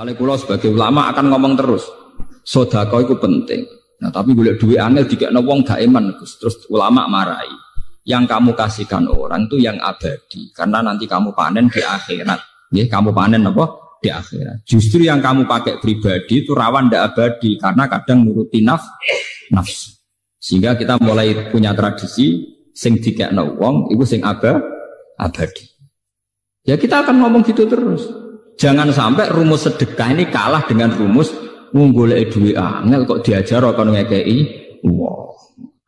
Misalnya kula sebagai ulama akan ngomong terus, sedekah itu penting. Nah, tapi golek duit angel dikekno wong gak iman, Gus. Terus ulama marahi. Yang kamu kasihkan orang itu yang abadi, karena nanti kamu panen di akhirat. Nggih, kamu panen apa? Di akhirat. Justru yang kamu pakai pribadi itu rawan ndak abadi karena kadang nuruti nafsu. Sehingga kita mulai punya tradisi sing dikekno wong iku sing abadi. Ya kita akan ngomong gitu terus. Jangan sampai rumus sedekah ini kalah dengan rumus golek duit angel kok diajar kok ngekeki. Wow.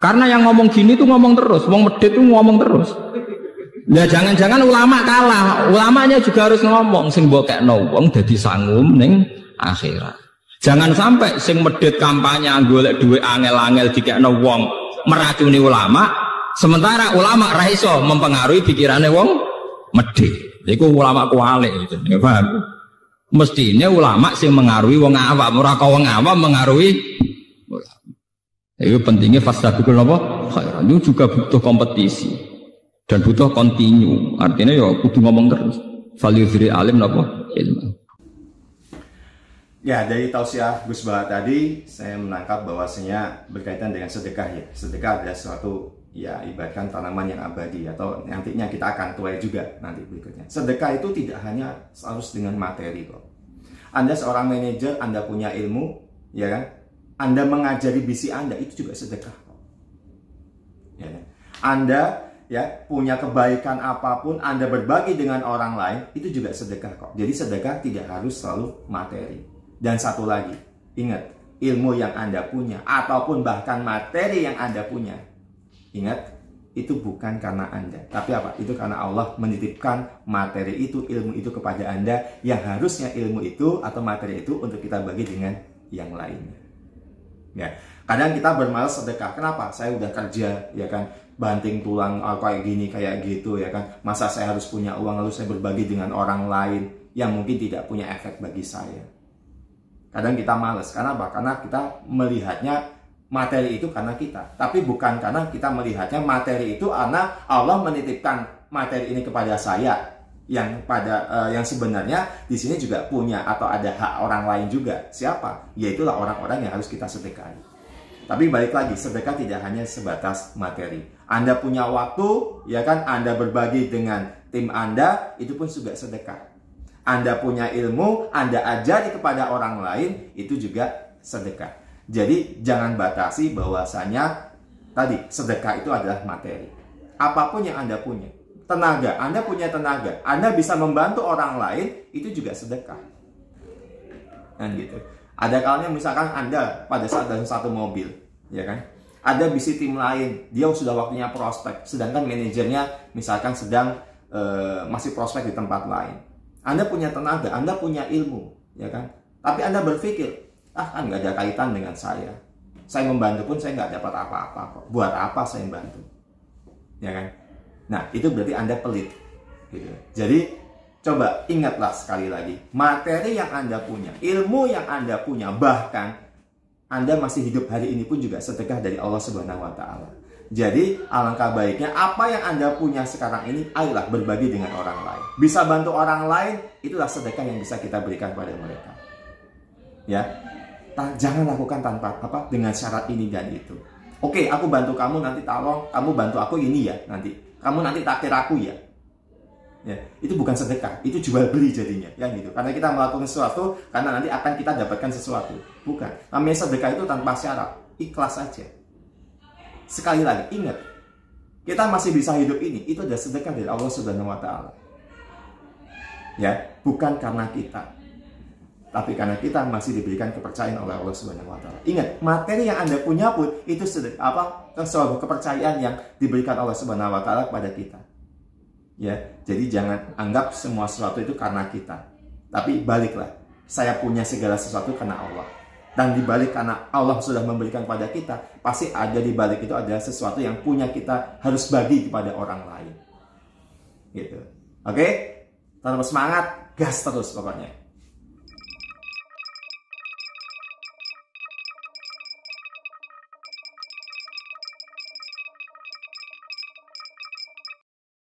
Karena yang ngomong gini tuh ngomong terus, wong medhit tuh ngomong terus. Ya jangan-jangan ulama kalah, ulamanya juga harus ngomong sing mbok kekno wong dadi sangum ning akhirat. Jangan sampai sing medhit kampanye golek duit angel-angel dikekno wong meracuni ulama, sementara ulama ra iso mempengaruhi pikirane wong medhit. Iku ulama kualik itu, ya paham? Mestinya ulama sing mengaruhi wong awam, ora kok wong awam mengaruhi ulama. Itu pentingnya fastabiqul apa? Khairat. Itu juga butuh kompetisi dan butuh kontinu. Artinya ya kudu ngomong terus. Falyuzri alim napa? Ilmu. Ya, dari tausiah Gus Baha tadi saya menangkap bahwasanya berkaitan dengan sedekah ya. Sedekah adalah suatu ya ibaratkan tanaman yang abadi atau nantinya kita akan tuai juga nanti berikutnya. Sedekah itu tidak hanya harus dengan materi kok. Anda seorang manajer, Anda punya ilmu, ya kan? Anda mengajari bisi Anda itu juga sedekah kok. Ya kan? Anda ya punya kebaikan apapun, Anda berbagi dengan orang lain, itu juga sedekah kok. Jadi sedekah tidak harus selalu materi. Dan satu lagi, ingat, ilmu yang Anda punya ataupun bahkan materi yang Anda punya, ingat, itu bukan karena Anda, tapi apa? Itu karena Allah menitipkan materi itu, ilmu itu kepada Anda, yang harusnya ilmu itu atau materi itu untuk kita bagi dengan yang lainnya. Ya, kadang kita bermalas sedekah. Kenapa? Saya udah kerja, ya kan, banting tulang kayak gini, kayak gitu, ya kan. Masa saya harus punya uang lalu saya berbagi dengan orang lain yang mungkin tidak punya efek bagi saya. Kadang kita malas. Karena apa? Karena kita melihatnya materi itu karena kita, tapi bukan karena kita melihatnya materi itu karena Allah menitipkan materi ini kepada saya, yang sebenarnya di sini juga punya atau ada hak orang lain juga. Siapa? Yaitulah orang-orang yang harus kita sedekahi. Tapi balik lagi, sedekah tidak hanya sebatas materi. Anda punya waktu, ya kan? Anda berbagi dengan tim Anda, itu pun juga sedekah. Anda punya ilmu, Anda ajari kepada orang lain, itu juga sedekah. Jadi jangan batasi bahwasanya tadi sedekah itu adalah materi. Apapun yang Anda punya, tenaga, Anda punya tenaga, Anda bisa membantu orang lain, itu juga sedekah. Kan gitu. Ada kalanya misalkan Anda pada saat dalam satu mobil, ya kan? Ada bisi tim lain, dia sudah waktunya prospek, sedangkan manajernya misalkan sedang masih prospek di tempat lain. Anda punya tenaga, Anda punya ilmu, ya kan? Tapi Anda berpikir, kan nggak ada kaitan dengan saya. Saya membantu pun saya nggak dapat apa-apa kok. Buat apa saya membantu? Ya kan? Nah, itu berarti Anda pelit. Gitu. Jadi, coba ingatlah sekali lagi. Materi yang Anda punya, ilmu yang Anda punya, bahkan Anda masih hidup hari ini pun juga sedekah dari Allah Subhanahu wa Ta'ala. Jadi, alangkah baiknya apa yang Anda punya sekarang ini, ayolah berbagi dengan orang lain. Bisa bantu orang lain, itulah sedekah yang bisa kita berikan pada mereka. Ya. Jangan lakukan tanpa dengan syarat ini dan itu. Oke, aku bantu kamu, nanti tolong kamu bantu aku ini ya, nanti kamu nanti takdir aku ya. Ya, itu bukan sedekah, itu jual beli jadinya, ya gitu. Karena kita melakukan sesuatu karena nanti akan kita dapatkan sesuatu. Bukan. Namanya sedekah itu tanpa syarat, ikhlas saja. Sekali lagi, ingat, kita masih bisa hidup ini, itu adalah sedekah dari Allah Subhanahu wa Ta'ala. Ya, bukan karena kita, tapi karena kita masih diberikan kepercayaan oleh Allah Subhanahu wa Ta'ala. Ingat, materi yang Anda punya pun itu sebuah kepercayaan yang diberikan Allah Subhanahu wa Ta'ala kepada kita. Ya, jadi jangan anggap semua sesuatu itu karena kita. Tapi baliklah, saya punya segala sesuatu karena Allah. Dan dibalik karena Allah sudah memberikan kepada kita, pasti ada di balik itu adalah sesuatu yang punya kita harus bagi kepada orang lain. Gitu. Oke? Tetap semangat, gas terus pokoknya.